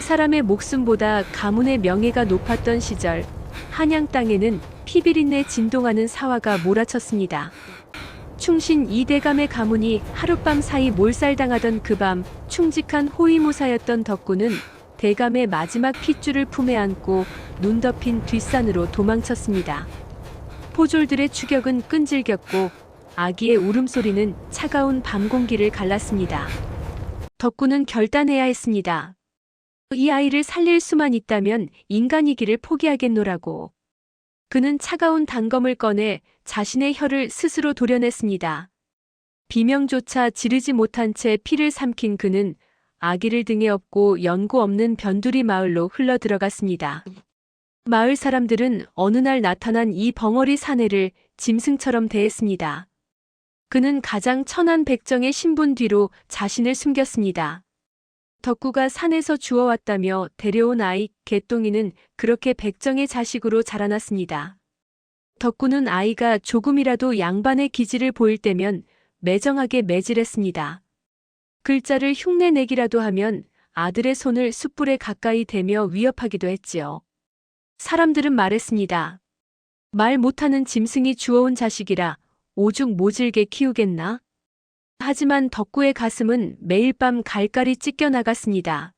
사람의 목숨보다 가문의 명예가 높았던 시절, 한양 땅에는 피비린내 진동하는 사화가 몰아쳤습니다. 충신 이대감의 가문이 하룻밤 사이 몰살당하던 그 밤, 충직한 호위무사였던 덕구는 대감의 마지막 핏줄을 품에 안고 눈 덮인 뒷산으로 도망쳤습니다. 포졸들의 추격은 끈질겼고 아기의 울음소리는 차가운 밤 공기를 갈랐습니다. 덕구는 결단해야 했습니다. 이 아이를 살릴 수만 있다면 인간이기를 포기하겠노라고. 그는 차가운 단검을 꺼내 자신의 혀를 스스로 도려냈습니다. 비명조차 지르지 못한 채 피를 삼킨 그는 아기를 등에 업고 연고 없는 변두리 마을로 흘러들어갔습니다. 마을 사람들은 어느 날 나타난 이 벙어리 사내를 짐승처럼 대했습니다. 그는 가장 천한 백정의 신분 뒤로 자신을 숨겼습니다. 덕구가 산에서 주워왔다며 데려온 아이 개똥이는 그렇게 백정의 자식으로 자라났습니다. 덕구는 아이가 조금이라도 양반의 기질을 보일 때면 매정하게 매질했습니다. 글자를 흉내내기라도 하면 아들의 손을 숯불에 가까이 대며 위협하기도 했지요. 사람들은 말했습니다. 말 못하는 짐승이 주워온 자식이라 오죽 모질게 키우겠나? 하지만 덕구의 가슴은 매일 밤 갈갈이 찢겨 나갔습니다.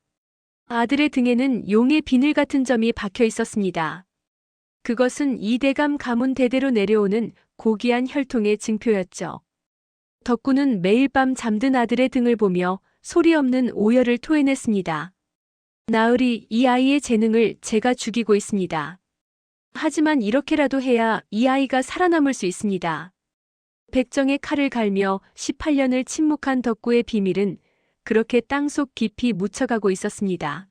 아들의 등에는 용의 비늘 같은 점이 박혀 있었습니다. 그것은 이대감 가문 대대로 내려오는 고귀한 혈통의 증표였죠. 덕구는 매일 밤 잠든 아들의 등을 보며 소리 없는 오열을 토해냈습니다. 나으리, 이 아이의 재능을 제가 죽이고 있습니다. 하지만 이렇게라도 해야 이 아이가 살아남을 수 있습니다. 백정의 칼을 갈며 18년을 침묵한 덕구의 비밀은 그렇게 땅속 깊이 묻혀가고 있었습니다.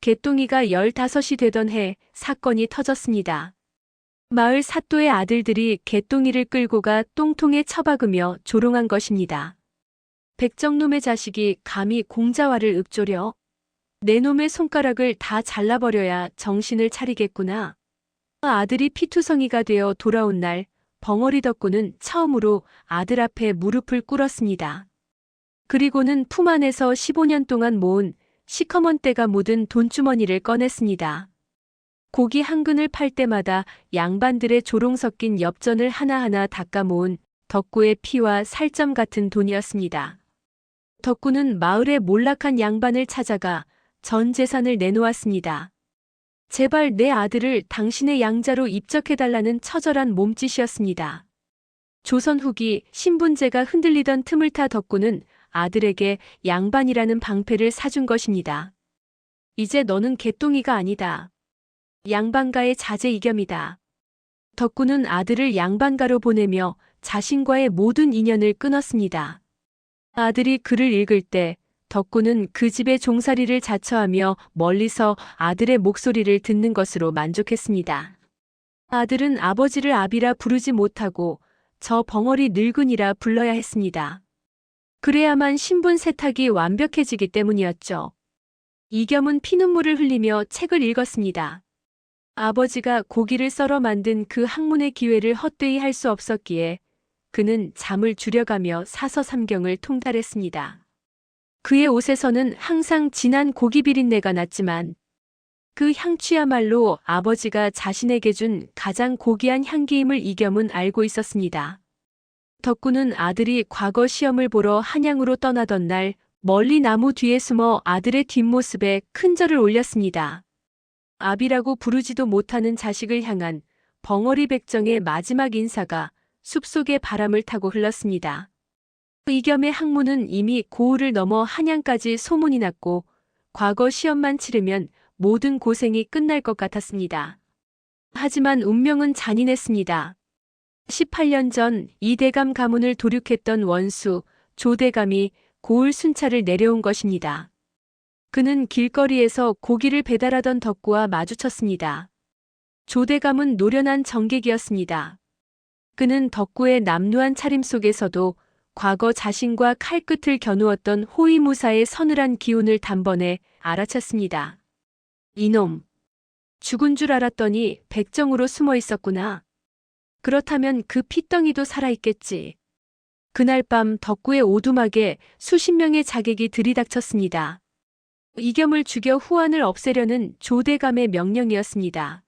개똥이가 15이 되던 해 사건이 터졌습니다. 마을 사또의 아들들이 개똥이를 끌고 가 똥통에 처박으며 조롱한 것입니다. 백정놈의 자식이 감히 공자와를 읊조려? 내 놈의 손가락을 다 잘라버려야 정신을 차리겠구나. 아들이 피투성이가 되어 돌아온 날 벙어리 덕구는 처음으로 아들 앞에 무릎을 꿇었습니다. 그리고는 품 안에서 15년 동안 모은 시커먼 때가 묻은 돈주머니를 꺼냈습니다. 고기 한 근을 팔 때마다 양반들의 조롱 섞인 엽전을 하나하나 닦아 모은 덕구의 피와 살점 같은 돈이었습니다. 덕구는 마을의 몰락한 양반을 찾아가 전 재산을 내놓았습니다. 제발 내 아들을 당신의 양자로 입적해달라는 처절한 몸짓이었습니다. 조선 후기 신분제가 흔들리던 틈을 타 덕구는 아들에게 양반이라는 방패를 사준 것입니다. 이제 너는 개똥이가 아니다. 양반가의 자제이겸이다. 덕구는 아들을 양반가로 보내며 자신과의 모든 인연을 끊었습니다. 아들이 글을 읽을 때 덕구는 그 집의 종살이를 자처하며 멀리서 아들의 목소리를 듣는 것으로 만족했습니다. 아들은 아버지를 아비라 부르지 못하고 저 벙어리 늙은이라 불러야 했습니다. 그래야만 신분 세탁이 완벽해지기 때문이었죠. 이겸은 피눈물을 흘리며 책을 읽었습니다. 아버지가 고기를 썰어 만든 그 학문의 기회를 헛되이 할 수 없었기에 그는 잠을 줄여가며 사서삼경을 통달했습니다. 그의 옷에서는 항상 진한 고기 비린내가 났지만 그 향취야말로 아버지가 자신에게 준 가장 고귀한 향기임을 이겸은 알고 있었습니다. 덕구는 아들이 과거 시험을 보러 한양으로 떠나던 날 멀리 나무 뒤에 숨어 아들의 뒷모습에 큰 절을 올렸습니다. 아비라고 부르지도 못하는 자식을 향한 벙어리 백정의 마지막 인사가 숲속의 바람을 타고 흘렀습니다. 이겸의 학문은 이미 고을을 넘어 한양까지 소문이 났고 과거 시험만 치르면 모든 고생이 끝날 것 같았습니다. 하지만 운명은 잔인했습니다. 18년 전 이대감 가문을 도륙했던 원수 조대감이 고을 순찰을 내려온 것입니다. 그는 길거리에서 고기를 배달하던 덕구와 마주쳤습니다. 조대감은 노련한 정객이었습니다. 그는 덕구의 남루한 차림 속에서도 과거 자신과 칼끝을 겨누었던 호위무사의 서늘한 기운을 단번에 알아챘습니다. 이놈, 죽은 줄 알았더니 백정으로 숨어 있었구나. 그렇다면 그 핏덩이도 살아있겠지. 그날 밤 덕구의 오두막에 수십 명의 자객이 들이닥쳤습니다. 이겸을 죽여 후환을 없애려는 조대감의 명령이었습니다.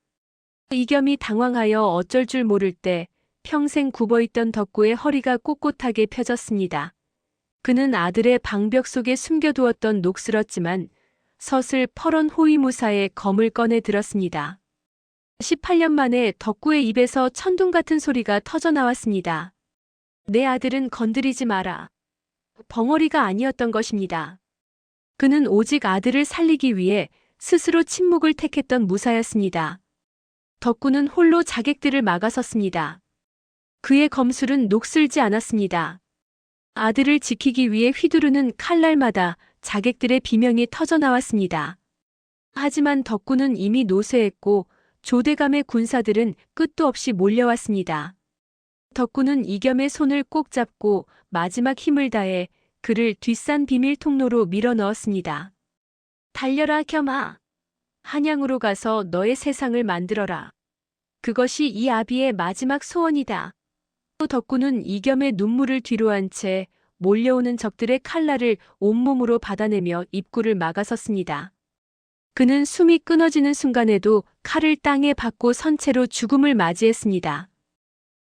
이겸이 당황하여 어쩔 줄 모를 때 평생 굽어있던 덕구의 허리가 꼿꼿하게 펴졌습니다. 그는 아들의 방벽 속에 숨겨두었던 녹슬었지만 서슬 퍼런 호위무사의 검을 꺼내 들었습니다. 18년 만에 덕구의 입에서 천둥 같은 소리가 터져 나왔습니다. 내 아들은 건드리지 마라. 벙어리가 아니었던 것입니다. 그는 오직 아들을 살리기 위해 스스로 침묵을 택했던 무사였습니다. 덕구는 홀로 자객들을 막아섰습니다. 그의 검술은 녹슬지 않았습니다. 아들을 지키기 위해 휘두르는 칼날마다 자객들의 비명이 터져 나왔습니다. 하지만 덕구는 이미 노쇠했고 조대감의 군사들은 끝도 없이 몰려왔습니다. 덕구는 이겸의 손을 꼭 잡고 마지막 힘을 다해 그를 뒷산 비밀 통로로 밀어 넣었습니다. 달려라 겸아. 한양으로 가서 너의 세상을 만들어라. 그것이 이 아비의 마지막 소원이다. 덕구는 이겸의 눈물을 뒤로한 채 몰려오는 적들의 칼날을 온몸으로 받아내며 입구를 막아섰습니다. 그는 숨이 끊어지는 순간에도 칼을 땅에 박고 선 채로 죽음을 맞이했습니다.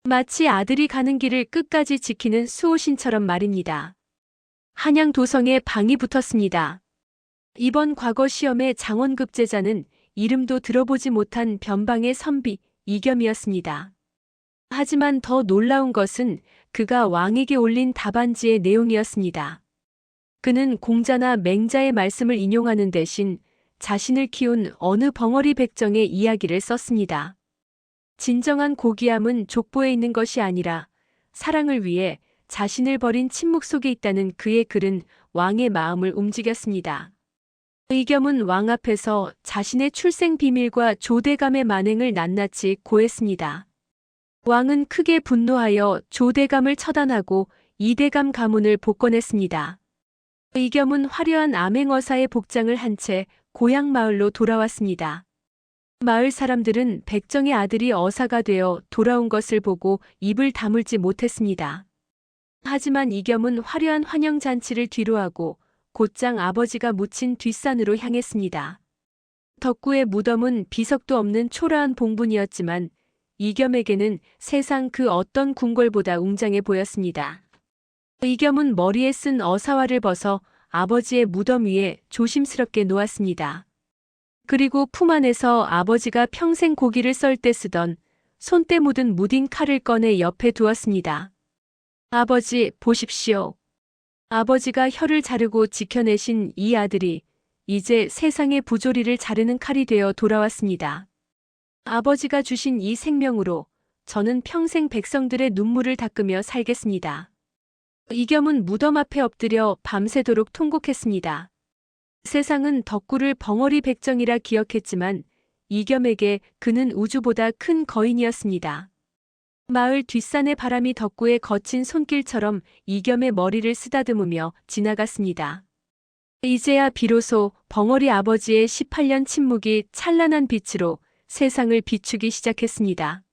마치 아들이 가는 길을 끝까지 지키는 수호신처럼 말입니다. 한양 도성에 방이 붙었습니다. 이번 과거 시험의 장원급제자는 이름도 들어보지 못한 변방의 선비 이겸이었습니다. 하지만 더 놀라운 것은 그가 왕에게 올린 답안지의 내용이었습니다. 그는 공자나 맹자의 말씀을 인용하는 대신 자신을 키운 어느 벙어리 백정의 이야기를 썼습니다. 진정한 고귀함은 족보에 있는 것이 아니라 사랑을 위해 자신을 버린 침묵 속에 있다는 그의 글은 왕의 마음을 움직였습니다. 이겸은 왕 앞에서 자신의 출생 비밀과 조대감의 만행을 낱낱이 고했습니다. 왕은 크게 분노하여 조대감을 처단하고 이대감 가문을 복권했습니다. 이겸은 화려한 암행어사의 복장을 한 채 고향 마을로 돌아왔습니다. 마을 사람들은 백정의 아들이 어사가 되어 돌아온 것을 보고 입을 다물지 못했습니다. 하지만 이겸은 화려한 환영잔치를 뒤로하고 곧장 아버지가 묻힌 뒷산으로 향했습니다. 덕구의 무덤은 비석도 없는 초라한 봉분이었지만 이겸에게는 세상 그 어떤 궁궐보다 웅장해 보였습니다. 이겸은 머리에 쓴 어사화를 벗어 아버지의 무덤 위에 조심스럽게 놓았습니다. 그리고 품 안에서 아버지가 평생 고기를 썰 때 쓰던 손때 묻은 무딘 칼을 꺼내 옆에 두었습니다. 아버지, 보십시오. 아버지가 혀를 자르고 지켜내신 이 아들이 이제 세상의 부조리를 자르는 칼이 되어 돌아왔습니다. 아버지가 주신 이 생명으로 저는 평생 백성들의 눈물을 닦으며 살겠습니다. 이겸은 무덤 앞에 엎드려 밤새도록 통곡했습니다. 세상은 덕구를 벙어리 백정이라 기억했지만 이겸에게 그는 우주보다 큰 거인이었습니다. 마을 뒷산의 바람이 덕구의 거친 손길처럼 이겸의 머리를 쓰다듬으며 지나갔습니다. 이제야 비로소 벙어리 아버지의 18년 침묵이 찬란한 빛으로 세상을 비추기 시작했습니다.